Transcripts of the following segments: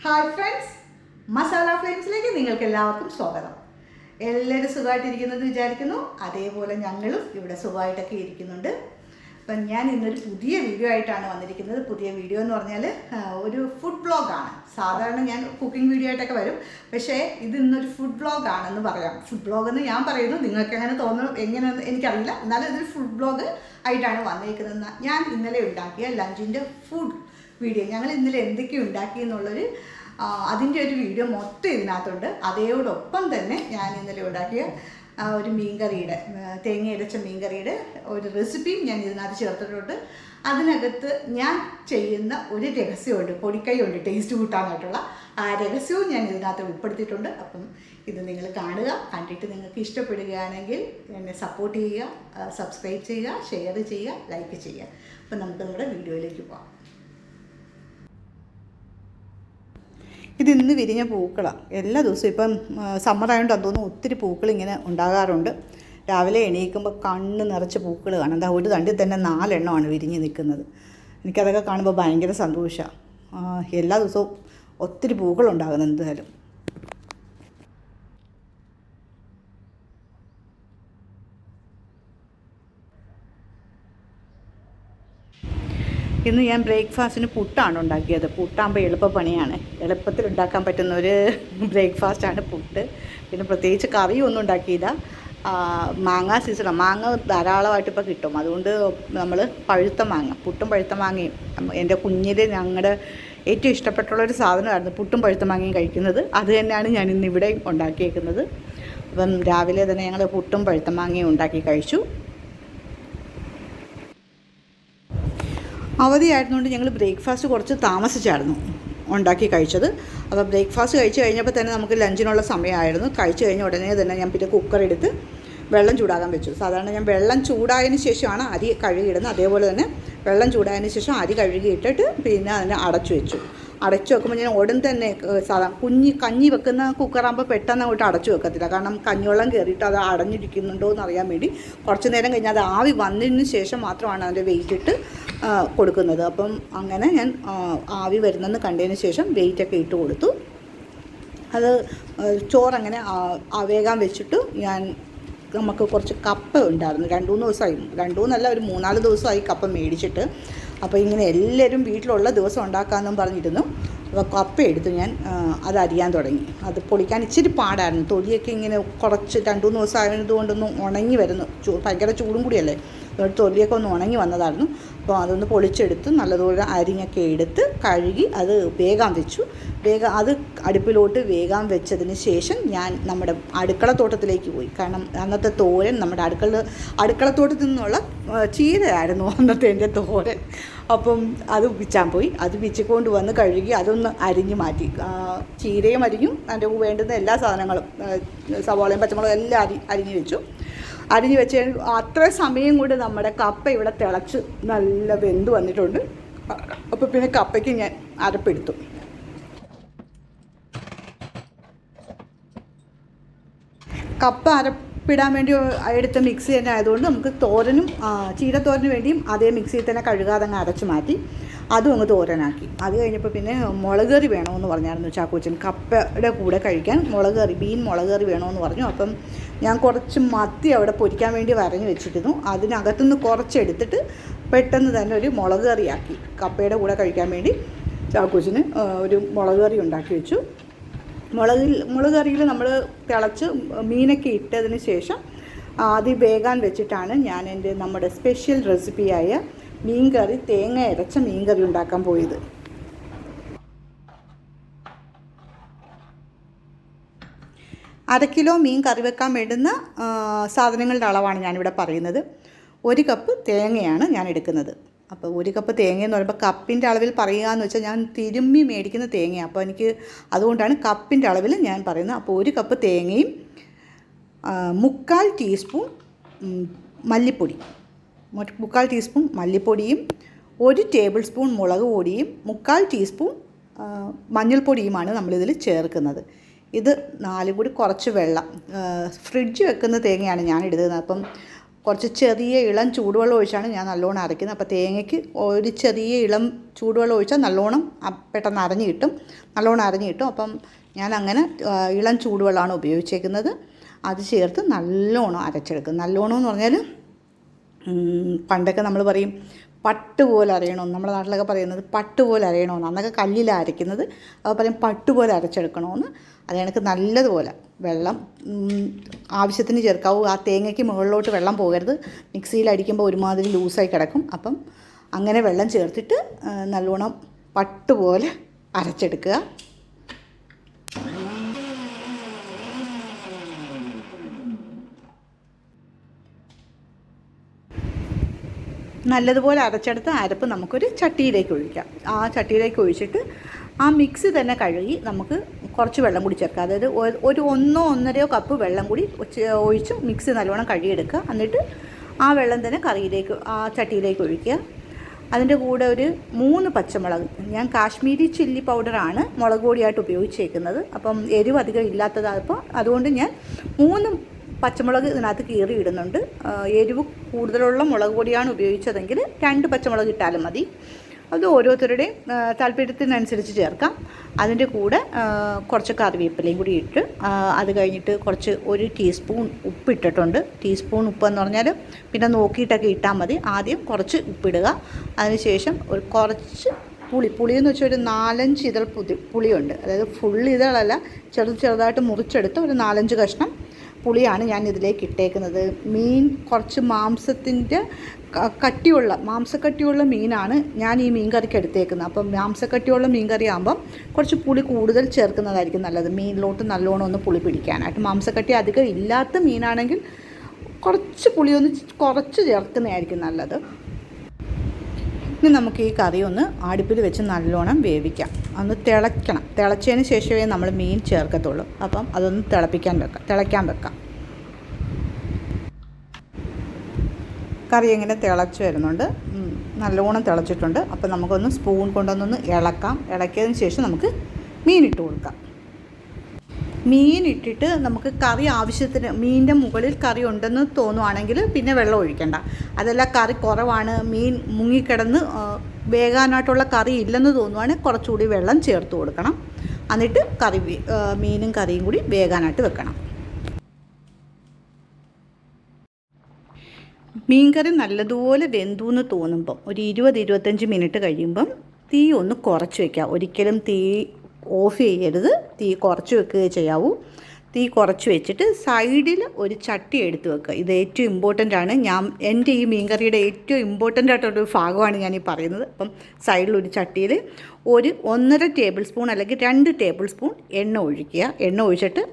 Hi friends, masala ഫ്രണ്ട്സിലേക്ക് നിങ്ങൾക്ക് എല്ലാവർക്കും സ്വാഗതം. എല്ലാവരും സുഖമായിട്ടിരിക്കുന്നത് വിചാരിക്കുന്നു. അതേപോലെ ഞങ്ങളും ഇവിടെ സുഖമായിട്ടൊക്കെ ഇരിക്കുന്നുണ്ട്. അപ്പം ഞാൻ ഇന്നൊരു പുതിയ വീഡിയോ ആയിട്ടാണ് വന്നിരിക്കുന്നത്. പുതിയ വീഡിയോ എന്ന് പറഞ്ഞാൽ ഒരു ഫുഡ് വ്ളോഗാണ്. സാധാരണ ഞാൻ കുക്കിംഗ് വീഡിയോ ആയിട്ടൊക്കെ വരും, പക്ഷേ ഇത് ഇന്നൊരു ഫുഡ് വ്ളോഗാണെന്ന് പറയാം. ഫുഡ് വ്ളോഗ് എന്ന് ഞാൻ പറയുന്നു, നിങ്ങൾക്ക് എങ്ങനെ തോന്നുന്നു എങ്ങനെയെന്ന് എനിക്കറിയില്ല. എന്നാലും ഇതൊരു ഫുഡ് വ്ളോഗ് ആയിട്ടാണ് വന്നിരിക്കുന്നത്. ഞാൻ ഇന്നലെ ഉണ്ടാക്കിയ ലഞ്ചിൻ്റെ ഫുഡ് വീഡിയോ, ഞങ്ങൾ ഇന്നലെ എന്തൊക്കെ ഉണ്ടാക്കി എന്നുള്ളൊരു അതിൻ്റെ ഒരു വീഡിയോ മൊത്തം ഇതിനകത്തുണ്ട്. അതോടൊപ്പം തന്നെ ഞാൻ ഇന്നലെ ഉണ്ടാക്കിയ ഒരു മീൻകറിയുടെ തേങ്ങ അരച്ച മീൻകറിയുടെ ഒരു റെസിപ്പിയും ഞാൻ ഇതിനകത്ത് ചേർത്തിട്ടുണ്ട്. അതിനകത്ത് ഞാൻ ചെയ്യുന്ന ഒരു രഹസ്യമുണ്ട്, പൊടിക്കൈയുണ്ട് ടേസ്റ്റ് കൂട്ടാനായിട്ടുള്ള. ആ രഹസ്യവും ഞാൻ ഇതിനകത്ത് ഉൾപ്പെടുത്തിയിട്ടുണ്ട്. അപ്പം ഇത് നിങ്ങൾ കാണുക. കണ്ടിട്ട് നിങ്ങൾക്ക് ഇഷ്ടപ്പെടുകയാണെങ്കിൽ എന്നെ സപ്പോർട്ട് ചെയ്യുക, സബ്സ്ക്രൈബ് ചെയ്യുക, ഷെയർ ചെയ്യുക, ലൈക്ക് ചെയ്യുക. അപ്പം നമുക്ക് നമ്മുടെ വീഡിയോയിലേക്ക് പോകാം. ഇതിന്ന് വിരിഞ്ഞ പൂക്കളാണ്. എല്ലാ ദിവസവും ഇപ്പം സമ്മറായതുകൊണ്ട് തോന്നുന്നു ഒത്തിരി പൂക്കൾ ഇങ്ങനെ ഉണ്ടാകാറുണ്ട്. രാവിലെ എണീക്കുമ്പോൾ കണ്ണ് നിറച്ച് പൂക്കൾ കാണാം. എന്താ ഒരു തണ്ടിൽ തന്നെ 4 എണ്ണമാണ് വിരിഞ്ഞ് നിൽക്കുന്നത്. എനിക്കതൊക്കെ കാണുമ്പോൾ ഭയങ്കര സന്തോഷമാണ്. എല്ലാ ദിവസവും ഒത്തിരി പൂക്കളുണ്ടാകുന്നു. എന്തായാലും ഇന്ന് ഞാൻ ബ്രേക്ക്ഫാസ്റ്റിന് പുട്ടാണ് ഉണ്ടാക്കിയത്. പുട്ടാകുമ്പോൾ എളുപ്പപ്പണിയാണ്, എളുപ്പത്തിൽ ഉണ്ടാക്കാൻ പറ്റുന്ന ഒരു ബ്രേക്ക്ഫാസ്റ്റാണ് പുട്ട്. പിന്നെ പ്രത്യേകിച്ച് കറിയൊന്നും ഉണ്ടാക്കിയില്ല. മാങ്ങ സീസണാണ്, മാങ്ങ ധാരാളമായിട്ട് ഇപ്പോൾ കിട്ടും. അതുകൊണ്ട് നമ്മൾ പഴുത്ത മാങ്ങ, പുട്ടും പഴുത്ത മാങ്ങയും എൻ്റെ കുഞ്ഞിൽ ഞങ്ങളുടെ ഏറ്റവും ഇഷ്ടപ്പെട്ടുള്ളൊരു സാധനമായിരുന്നു പുട്ടും പഴുത്ത മാങ്ങയും കഴിക്കുന്നത്. അത് തന്നെയാണ് ഞാൻ ഇന്നിവിടെ ഉണ്ടാക്കിയേക്കുന്നത്. അപ്പം രാവിലെ തന്നെ ഞങ്ങൾ പുട്ടും പഴുത്ത മാങ്ങയും ഉണ്ടാക്കി കഴിച്ചു. അവധിയായിരുന്നുകൊണ്ട് ഞങ്ങൾ ബ്രേക്ക്ഫാസ്റ്റ് കുറച്ച് താമസിച്ചായിരുന്നു ഉണ്ടാക്കി കഴിച്ചത്. അപ്പോൾ ബ്രേക്ക്ഫാസ്റ്റ് കഴിച്ച് കഴിഞ്ഞപ്പോൾ തന്നെ നമുക്ക് ലഞ്ചിനുള്ള സമയമായിരുന്നു. കഴിച്ച് കഴിഞ്ഞ ഉടനെ തന്നെ ഞാൻ പിന്നെ കുക്കറെടുത്ത് വെള്ളം ചൂടാകാൻ വെച്ചു. സാധാരണ ഞാൻ വെള്ളം ചൂടായതിന് ശേഷമാണ് അരി കഴുകിയിടുന്നത്. അതേപോലെ തന്നെ വെള്ളം ചൂടായതിന് ശേഷം അരി കഴുകിയിട്ടിട്ട് പിന്നെ അതിനെ അടച്ചു വെച്ചു. അടച്ചു വെക്കുമ്പോൾ ഞാൻ ഉടൻ തന്നെ സാധാരണ കഞ്ഞി വെക്കുന്ന കുക്കറാകുമ്പോൾ പെട്ടെന്ന് അങ്ങോട്ട് അടച്ചു വെക്കത്തില്ല. കാരണം കഞ്ഞിവെള്ളം കയറിയിട്ട് അത് അടഞ്ഞിരിക്കുന്നുണ്ടോ എന്ന് അറിയാൻ വേണ്ടി കുറച്ച് നേരം കഴിഞ്ഞാൽ അത് ആവി വന്നതിന് ശേഷം മാത്രമാണ് അതിൻ്റെ വെയിറ്റ് ഇട്ട് കൊടുക്കുന്നത്. അപ്പം അങ്ങനെ ഞാൻ ആവി വരുന്നെന്ന് കണ്ടതിന് ശേഷം വെയിറ്റൊക്കെ ഇട്ട് കൊടുത്തു. അത് ചോറങ്ങനെ വേഗം വെച്ചിട്ട് നമുക്ക് കുറച്ച് കപ്പ ഉണ്ടായിരുന്നു. 2-3 ദിവസമായി, 2-3 ഒരു 3-4 ദിവസമായി കപ്പ മേടിച്ചിട്ട്. അപ്പോൾ ഇങ്ങനെ എല്ലാവരും വീട്ടിലുള്ള ദിവസം ഉണ്ടാക്കാമെന്നും പറഞ്ഞിരുന്നു. അപ്പോൾ കപ്പ എടുത്ത് ഞാൻ അത് അരിയാൻ തുടങ്ങി. അത് പൊളിക്കാൻ ഇച്ചിരി പാടായിരുന്നു. തൊലിയൊക്കെ ഇങ്ങനെ കുറച്ച് 2-3 ദിവസം ആയതുകൊണ്ടൊന്നും ഉണങ്ങി വരുന്നു. ഭയങ്കര ചൂടും കൂടിയല്ലേ, അതുകൊണ്ട് തൊലിയൊക്കെ ഒന്ന് ഉണങ്ങി വന്നതായിരുന്നു. അപ്പോൾ അതൊന്ന് പൊളിച്ചെടുത്ത് നല്ലതുപോലെ അരിഞ്ഞൊക്കെ എടുത്ത് കഴുകി അത് വേഗം വെച്ചു. അത് അടുപ്പിലോട്ട് വേഗം വെച്ചതിന് ശേഷം ഞാൻ നമ്മുടെ അടുക്കളത്തോട്ടത്തിലേക്ക് പോയി. കാരണം അന്നത്തെ തോരൻ നമ്മുടെ അടുക്കളത്തോട്ടത്തിൽ നിന്നുള്ള ചീരയായിരുന്നു അന്നത്തെ എൻ്റെ തോരൻ. അപ്പം അത് പിച്ചാൻ പോയി. അത് പിച്ചിക്കൊണ്ട് വന്ന് കഴുകി അതൊന്ന് അരിഞ്ഞ് മാറ്റി. ചീരയും അരിഞ്ഞു, അതിൻ്റെ വേണ്ടുന്ന എല്ലാ സാധനങ്ങളും സവാളയും പച്ചമുളകും എല്ലാം അരിഞ്ഞ് വെച്ചു. അരിഞ്ഞ് വെച്ച് അത്ര സമയം കൊണ്ട് നമ്മുടെ കപ്പ ഇവിടെ തിളച്ച് നല്ല വെന്ത് വന്നിട്ടുണ്ട്. അപ്പോൾ പിന്നെ കപ്പയ്ക്ക് ഞാൻ അരപ്പെടുത്തു. കപ്പ അരപ്പിടാൻ വേണ്ടി എടുത്ത മിക്സി തന്നെ ആയതുകൊണ്ട് നമുക്ക് തോരനും ചീരത്തോരന് വേണ്ടിയും അതേ മിക്സിയിൽ തന്നെ കഴുകാതെ അങ്ങ് അരച്ച് മാറ്റി അതും അങ്ങ് തോരനാക്കി. അത് കഴിഞ്ഞപ്പോൾ പിന്നെ മുളക് കറി വേണമെന്ന് പറഞ്ഞായിരുന്നു ചാക്കോച്ചൻ. കപ്പയുടെ കൂടെ കഴിക്കാൻ മുളക് കറി, മുളക് കറി വേണമെന്ന് പറഞ്ഞു. അപ്പം ഞാൻ കുറച്ച് മത്തി അവിടെ പൊരിക്കാൻ വേണ്ടി വരഞ്ഞ് വെച്ചിരുന്നു. അതിനകത്തുനിന്ന് കുറച്ചെടുത്തിട്ട് പെട്ടെന്ന് തന്നെ ഒരു മുളക് കറിയാക്കി. കപ്പയുടെ കൂടെ കഴിക്കാൻ വേണ്ടി ചാക്കോച്ചന് ഒരു മുളക് കറി ഉണ്ടാക്കി വെച്ചു. മുളക് കറിയിൽ നമ്മൾ തിളച്ച് മീനൊക്കെ ഇട്ടതിന് ശേഷം അത് വേകാൻ വെച്ചിട്ടാണ് ഞാൻ നമ്മുടെ സ്പെഷ്യൽ റെസിപ്പിയായ മീൻകറി, തേങ്ങ അരച്ച മീൻകറി ഉണ്ടാക്കാൻ പോയത്. അരക്കിലോ മീൻ കറി വെക്കാൻ വേണ്ടുന്ന സാധനങ്ങളുടെ അളവാണ് ഞാനിവിടെ പറയുന്നത്. 1 കപ്പ് തേങ്ങയാണ് ഞാൻ എടുക്കുന്നത്. അപ്പോൾ 1 കപ്പ് തേങ്ങയെന്ന് പറയുമ്പോൾ കപ്പിൻ്റെ അളവിൽ പറയുക എന്ന് വെച്ചാൽ ഞാൻ തിരുമ്മി മേടിക്കുന്ന തേങ്ങയാണ്. അപ്പോൾ അതുകൊണ്ടാണ് കപ്പിൻ്റെ അളവിൽ ഞാൻ പറയുന്നത്. അപ്പോൾ 1 കപ്പ് തേങ്ങയും 3/4 ടീസ്പൂൺ മല്ലിപ്പൊടി, 3/4 ടീസ്പൂൺ മല്ലിപ്പൊടിയും 1 ടേബിൾ സ്പൂൺ മുളക് പൊടിയും 3/4 ടീസ്പൂൺ മഞ്ഞൾപ്പൊടിയുമാണ് നമ്മളിതിൽ ചേർക്കുന്നത്. ഇത് 4 കൂടി കുറച്ച് വെള്ളം. ഫ്രിഡ്ജ് വെക്കുന്ന തേങ്ങയാണ് ഞാൻ എടുക്കുന്നത്. അപ്പം കുറച്ച് ചെറിയ ഇളം ചൂടുവെള്ളം ഒഴിച്ചാണ് ഞാൻ നല്ലോണം അരയ്ക്കുന്നത്. അപ്പോൾ തേങ്ങയ്ക്ക് ഒരു ചെറിയ ഇളം ചൂടുവെള്ളം ഒഴിച്ചാൽ നല്ലോണം പെട്ടെന്ന് അരഞ്ഞ് കിട്ടും, നല്ലോണം അരഞ്ഞ് കിട്ടും. അപ്പം ഞാൻ അങ്ങനെ ഇളം ചൂടുവെള്ളമാണ് ഉപയോഗിച്ചേക്കുന്നത്. അത് ചേർത്ത് നല്ലോണം അരച്ചെടുക്കും. നല്ലോണം എന്ന് പറഞ്ഞാൽ പണ്ടൊക്കെ നമ്മൾ പറയും പട്ടുപോലെ അരയണമെന്ന്, നമ്മുടെ നാട്ടിലൊക്കെ പറയുന്നത് പട്ടുപോലെ അരയണമെന്ന്. അന്നൊക്കെ കല്ലിലാണ് അരയ്ക്കുന്നത്. അപ്പോൾ പറയും പട്ടുപോലെ അരച്ചെടുക്കണമെന്ന്. അത് കണക്ക് നല്ലതുപോലെ വെള്ളം ആവശ്യത്തിന് ചേർക്കാവൂ. ആ തേങ്ങയ്ക്ക് മുകളിലോട്ട് വെള്ളം പോകരുത്. മിക്സിയിൽ അടിക്കുമ്പോൾ ഒരുമാതിരി ലൂസായി കിടക്കും. അപ്പം അങ്ങനെ വെള്ളം ചേർത്തിട്ട് നല്ലോണം പട്ടുപോലെ അരച്ചെടുക്കുക. നല്ലതുപോലെ അരച്ചെടുത്ത അരപ്പ് നമുക്കൊരു ചട്ടിയിലേക്ക് ഒഴിക്കാം. ആ ചട്ടിയിലേക്ക് ഒഴിച്ചിട്ട് ആ മിക്സി തന്നെ കഴുകി നമുക്ക് കുറച്ച് വെള്ളം കൂടി ചേർക്കാം. അതായത് ഒരു 1-1.5 കപ്പ് വെള്ളം കൂടി ഒഴിച്ച് മിക്സി നല്ലോണം കഴുകിയെടുക്കുക. എന്നിട്ട് ആ വെള്ളം തന്നെ കറിയിലേക്ക് ആ ചട്ടിയിലേക്ക് ഒഴിക്കുക. അതിൻ്റെ കൂടെ ഒരു 3 പച്ചമുളക്, ഞാൻ കാശ്മീരി ചില്ലി പൗഡറാണ് മുളക് പൊടിയായിട്ട് ഉപയോഗിച്ചേക്കുന്നത്. അപ്പം എരിവ് അധികം ഇല്ലാത്തതായപ്പോൾ അതുകൊണ്ട് ഞാൻ 3 പച്ചമുളക് ഇതിനകത്ത് കീറി ഇടുന്നുണ്ട്. എരിവ് കൂടുതലുള്ള മുളക് പൊടിയാണ് ഉപയോഗിച്ചതെങ്കിൽ 2 പച്ചമുളക് ഇട്ടാലും മതി. അത് ഓരോരുത്തരുടെയും താല്പര്യത്തിനനുസരിച്ച് ചേർക്കാം. അതിൻ്റെ കൂടെ കുറച്ച് കറിവേപ്പിലയും കൂടി ഇട്ട് അത് കഴിഞ്ഞിട്ട് കുറച്ച് 1 ടീസ്പൂൺ ഉപ്പിട്ടിട്ടുണ്ട്. ടീസ്പൂൺ ഉപ്പെന്ന് പറഞ്ഞാൽ പിന്നെ നോക്കിയിട്ടൊക്കെ ഇട്ടാൽ മതി. ആദ്യം കുറച്ച് ഉപ്പിടുക. അതിനുശേഷം ഒരു കുറച്ച് പുളിയെന്ന് വെച്ചാൽ ഒരു 4-5 ഇതൾ പുളിയുണ്ട്. അതായത് ഫുൾ ഇതളല്ല, ചെറുതായിട്ട് മുറിച്ചെടുത്ത് ഒരു 4-5 കഷ്ണം പുളിയാണ് ഞാൻ ഇതിലേക്ക് ഇട്ടേക്കുന്നത്. മീൻ കുറച്ച് മാംസക്കട്ടിയുള്ള മീനാണ് ഞാൻ ഈ മീൻ കറിക്ക് എടുത്തേക്കുന്നത്. അപ്പം മാംസക്കട്ടിയുള്ള മീൻ കറി ആകുമ്പം കുറച്ച് പുളി കൂടുതൽ ചേർക്കുന്നതായിരിക്കും നല്ലത്, മീനിലോട്ട് നല്ലോണം ഒന്ന് പുളി പിടിക്കാനായിട്ട്. മാംസക്കട്ടി അധികം ഇല്ലാത്ത മീനാണെങ്കിൽ കുറച്ച് പുളിയൊന്ന് കുറച്ച് ചേർക്കുന്നതായിരിക്കും നല്ലത്. ഇനി നമുക്ക് ഈ കറി ഒന്ന് അടുപ്പിൽ വെച്ച് നല്ലോണം വേവിക്കാം. ഒന്ന് തിളയ്ക്കണം. തിളച്ചതിന് ശേഷമേ നമ്മൾ മീൻ ചേർക്കത്തുള്ളൂ. അപ്പം അതൊന്ന് തിളയ്ക്കാൻ വെക്കാം. കറി എങ്ങനെ തിളച്ച് വരുന്നുണ്ട്, നല്ലോണം തിളച്ചിട്ടുണ്ട്. അപ്പം നമുക്കൊന്ന് സ്പൂൺ കൊണ്ടൊന്നൊന്ന് ഇളക്കാം. ഇളക്കിയതിന് ശേഷം നമുക്ക് മീനിട്ട് കൊടുക്കാം. മീനിട്ടിട്ട് നമുക്ക് കറി ആവശ്യത്തിന്, മീനിൻ്റെ മുകളിൽ കറി ഉണ്ടെന്ന് തോന്നുവാണെങ്കിൽ പിന്നെ വെള്ളം ഒഴിക്കണ്ട. അതല്ല കറി കുറവാണ്, മീൻ മുങ്ങിക്കിടന്ന് വേകാനായിട്ടുള്ള കറി ഇല്ലെന്ന് തോന്നുവാണെങ്കിൽ കുറച്ചുകൂടി വെള്ളം ചേർത്ത് കൊടുക്കണം. എന്നിട്ട് മീനും കറിയും കൂടി വേകാനായിട്ട് വെക്കണം. മീൻകറി നല്ലതുപോലെ വെന്തു എന്ന് തോന്നുമ്പം ഒരു 20-25 മിനിറ്റ് കഴിയുമ്പം തീ ഒന്ന് കുറച്ച് വയ്ക്കുക. ഒരിക്കലും തീ ഓഫ് ചെയ്യരുത്, തീ കുറച്ച് വെക്കുകയേ ചെയ്യാവൂ. തീ കുറച്ച് വെച്ചിട്ട് സൈഡിൽ ഒരു ചട്ടി എടുത്ത് വെക്കുക. ഇത് ഏറ്റവും ഇമ്പോർട്ടൻ്റ് ആണ്. എൻ്റെ ഈ മീൻകറിയുടെ ഏറ്റവും ഇമ്പോർട്ടൻ്റ് ആയിട്ടുള്ളൊരു ഭാഗമാണ് ഞാനീ പറയുന്നത്. അപ്പം സൈഡിലൊരു ചട്ടിയിൽ ഒരു 1.5 ടേബിൾ സ്പൂൺ അല്ലെങ്കിൽ 2 ടേബിൾ സ്പൂൺ എണ്ണ ഒഴിക്കുക. എണ്ണ ഒഴിച്ചിട്ട്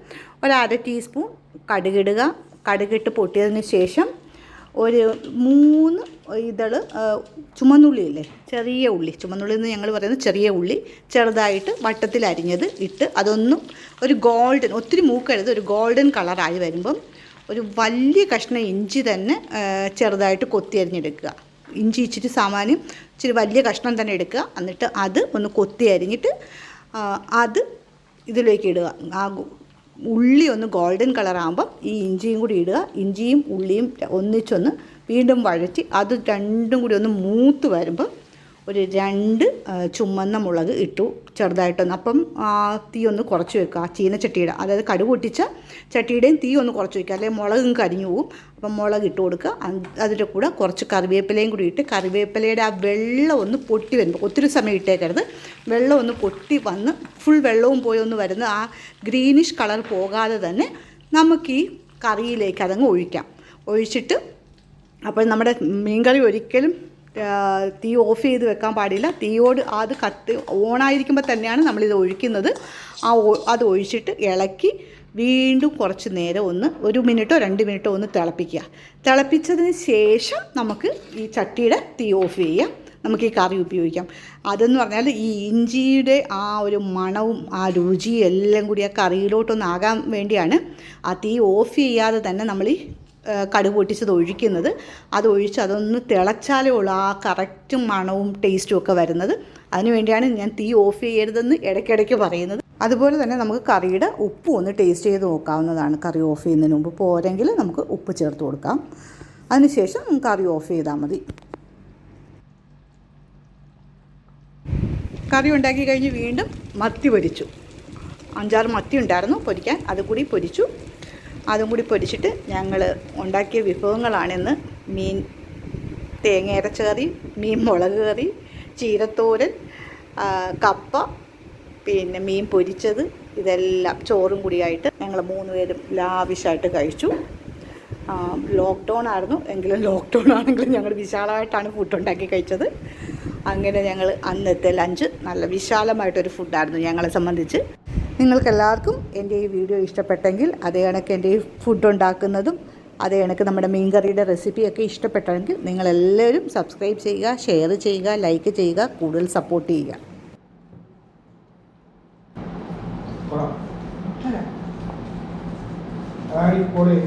ഒരു 1/2 ടീസ്പൂൺ കടുകിടുക. കടുകിട്ട് പൊട്ടിയതിന് ശേഷം ഒരു 3 ഇതൾ ചുമന്നുള്ളിയില്ലേ, ചെറിയ ഉള്ളി, ചുമന്നുള്ളി എന്ന് ഞങ്ങൾ പറയുന്നത് ചെറിയ ഉള്ളി, ചെറുതായിട്ട് വട്ടത്തിൽ അരിഞ്ഞത് ഇട്ട് അതൊന്നും ഒരു ഗോൾഡൻ, ഒത്തിരി മൂക്കരുത്, ഒരു ഗോൾഡൻ കളറായി വരുമ്പം ഒരു വലിയ കഷ്ണം ഇഞ്ചി തന്നെ ചെറുതായിട്ട് കൊത്തി അരിഞ്ഞെടുക്കുക. ഇഞ്ചി ഇച്ചിരി വലിയ കഷ്ണം തന്നെ എടുക്കുക. എന്നിട്ട് അത് ഒന്ന് കൊത്തി അരിഞ്ഞിട്ട് അത് ഇതിലേക്ക് ഇടുക. ആ ഉള്ളി ഒന്ന് ഗോൾഡൻ കളറാകുമ്പം ഈ ഇഞ്ചിയും കൂടി ഇടുക. ഇഞ്ചിയും ഉള്ളിയും ഒന്നിച്ചൊന്ന് വീണ്ടും വഴറ്റി അത് രണ്ടും കൂടി ഒന്ന് മൂത്ത് വരുമ്പം ഒരു 2 ചുമന്ന മുളക് ഇട്ടു ചെറുതായിട്ടൊന്ന്. അപ്പം തീ ഒന്ന് കുറച്ച് വെക്കുക. ആ ചീനച്ചട്ടിയുടെ, അതായത് കടുക് പൊട്ടിച്ച ചട്ടിയുടെയും തീ ഒന്ന് കുറച്ച് വയ്ക്കുക, അല്ലെങ്കിൽ മുളകും കരിഞ്ഞു പോവും. അപ്പം മുളക് ഇട്ട് കൊടുക്കുക. അതിൻ്റെ കൂടെ കുറച്ച് കറിവേപ്പിലയും കൂടി ഇട്ട് കറിവേപ്പിലയുടെ ആ വെള്ളം ഒന്ന് പൊട്ടി വരുമ്പോൾ, ഒത്തിരി സമയം ഇട്ടേക്കരുത്, വെള്ളം ഒന്ന് പൊട്ടി വന്ന് ഫുൾ വെള്ളവും പോയി ഒന്ന് വരുന്ന ആ ഗ്രീനിഷ് കളർ പോകാതെ തന്നെ നമുക്ക് ഈ കറിയിലേക്ക് അതങ്ങ് ഒഴിച്ചിട്ട് അപ്പോൾ നമ്മുടെ മീൻകറി ഒരിക്കലും തീ ഓഫ് ചെയ്ത് വെക്കാൻ പാടില്ല. തീയോട് അത് ഓണായിരിക്കുമ്പോൾ തന്നെയാണ് നമ്മളിത് ഒഴിക്കുന്നത്. അത് ഒഴിച്ചിട്ട് ഇളക്കി വീണ്ടും കുറച്ച് നേരം ഒന്ന് 1 മിനിറ്റോ 2 മിനിറ്റോ ഒന്ന് തിളപ്പിക്കുക. തിളപ്പിച്ചതിന് ശേഷം നമുക്ക് ഈ ചട്ടിയുടെ തീ ഓഫ് ചെയ്യാം. നമുക്ക് ഈ കറി ഉപയോഗിക്കാം. അതെന്ന് പറഞ്ഞാൽ ഈ ഇഞ്ചിയുടെ ആ ഒരു മണവും ആ രുചിയും എല്ലാം കൂടി ആ കറിയിലോട്ടൊന്നാകാൻ വേണ്ടിയാണ് ആ തീ ഓഫ് ചെയ്യാതെ തന്നെ നമ്മൾ ഈ കടുക് പൊട്ടിച്ചത് ഒഴിക്കുന്നത്. അതൊഴിച്ച് അതൊന്ന് തിളച്ചാലേ ഉള്ളൂ ആ കറക്റ്റ് മണവും ടേസ്റ്റും ഒക്കെ വരുന്നത്. അതിന് വേണ്ടിയാണ് ഞാൻ തീ ഓഫ് ചെയ്യരുതെന്ന് ഇടയ്ക്കിടയ്ക്ക് പറയുന്നത്. അതുപോലെ തന്നെ നമുക്ക് കറിയുടെ ഉപ്പ് ഒന്ന് ടേസ്റ്റ് ചെയ്ത് നോക്കാവുന്നതാണ്. കറി ഓഫ് ചെയ്യുന്നതിന് മുമ്പ് പോരെങ്കിൽ നമുക്ക് ഉപ്പ് ചേർത്ത് കൊടുക്കാം. അതിനുശേഷം കറി ഓഫ് ചെയ്താൽ മതി. കറി ഉണ്ടാക്കി കഴിഞ്ഞ് വീണ്ടും മത്തി പൊരിച്ചു. 5-6 മത്തി ഉണ്ടായിരുന്നു പൊരിക്കാൻ, അതും കൂടി പൊരിച്ചു. അതും കൂടി പൊരിച്ചിട്ട് ഞങ്ങൾ ഉണ്ടാക്കിയ വിഭവങ്ങളാണിന്ന്. മീൻ തേങ്ങ അരച്ച കറി, മീൻ മുളക് കറി, ചീരത്തോരൻ, കപ്പ, പിന്നെ മീൻ പൊരിച്ചത്, ഇതെല്ലാം ചോറും കൂടിയായിട്ട് ഞങ്ങൾ 3 പേരും ലാവിഷായിട്ട് കഴിച്ചു. ലോക്ക്ഡൗൺ ആയിരുന്നു, എങ്കിലും ലോക്ക്ഡൗൺ ആണെങ്കിലും ഞങ്ങൾ വിശാലമായിട്ടാണ് ഫുഡ് ഉണ്ടാക്കി കഴിച്ചത്. അങ്ങനെ ഞങ്ങൾ അന്നത്തെ ലഞ്ച് നല്ല വിശാലമായിട്ടൊരു ഫുഡായിരുന്നു ഞങ്ങളെ സംബന്ധിച്ച്. നിങ്ങൾക്കെല്ലാവർക്കും എൻ്റെ ഈ വീഡിയോ ഇഷ്ടപ്പെട്ടെങ്കിൽ, അതേ കണക്ക് എൻ്റെ ഈ ഫുഡ് ഉണ്ടാക്കുന്നതും അതേ കണക്ക് നമ്മുടെ മീൻകറിയുടെ റെസിപ്പിയൊക്കെ ഇഷ്ടപ്പെട്ടെങ്കിൽ നിങ്ങളെല്ലാവരും സബ്സ്ക്രൈബ് ചെയ്യുക, ഷെയർ ചെയ്യുക, ലൈക്ക് ചെയ്യുക, കൂടുതൽ സപ്പോർട്ട് ചെയ്യുക. അടിപൊളി.